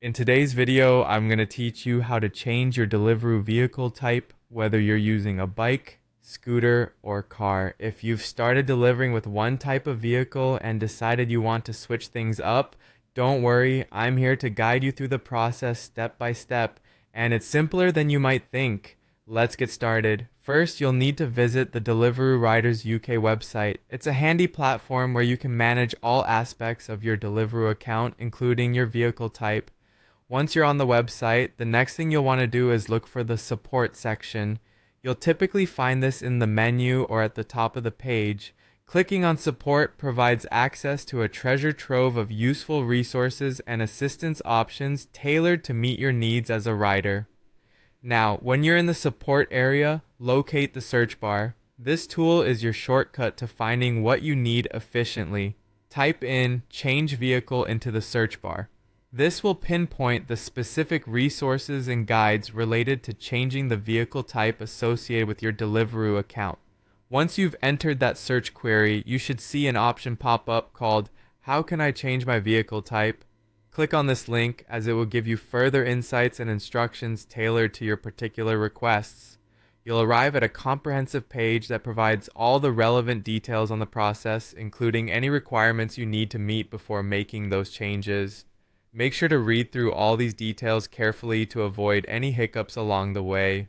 In today's video, I'm going to teach you how to change your Deliveroo vehicle type, whether you're using a bike, scooter, or car. If you've started delivering with one type of vehicle and decided you want to switch things up, don't worry, I'm here to guide you through the process step by step, and it's simpler than you might think. Let's get started. First, you'll need to visit the Deliveroo Rider's UK website. It's a handy platform where you can manage all aspects of your Deliveroo account, including your vehicle type. Once you're on the website, the next thing you'll want to do is look for the support section. You'll typically find this in the menu or at the top of the page. Clicking on support provides access to a treasure trove of useful resources and assistance options tailored to meet your needs as a rider. Now, when you're in the support area, locate the search bar. This tool is your shortcut to finding what you need efficiently. Type in "change vehicle" into the search bar. This will pinpoint the specific resources and guides related to changing the vehicle type associated with your Deliveroo account. Once you've entered that search query, you should see an option pop up called "How can I change my vehicle type?" Click on this link as it will give you further insights and instructions tailored to your particular requests. You'll arrive at a comprehensive page that provides all the relevant details on the process, including any requirements you need to meet before making those changes. Make sure to read through all these details carefully to avoid any hiccups along the way.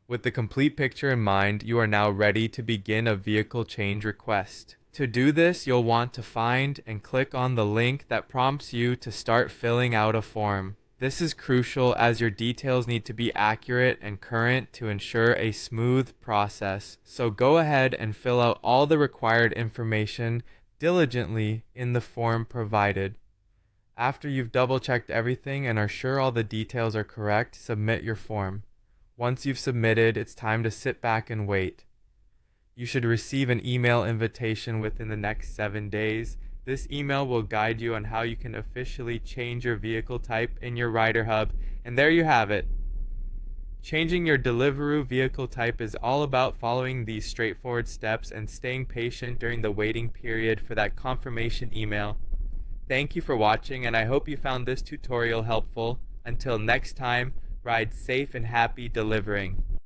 With the complete picture in mind, you are now ready to begin a vehicle change request. To do this, you'll want to find and click on the link that prompts you to start filling out a form. This is crucial as your details need to be accurate and current to ensure a smooth process. So go ahead and fill out all the required information diligently in the form provided. After you've double-checked everything and are sure all the details are correct, submit your form. Once you've submitted, it's time to sit back and wait. You should receive an email invitation within the next 7 days. This email will guide you on how you can officially change your vehicle type in your Rider Hub, and there you have it. Changing your Deliveroo vehicle type is all about following these straightforward steps and staying patient during the waiting period for that confirmation email. Thank you for watching, and I hope you found this tutorial helpful. Until next time, ride safe and happy delivering.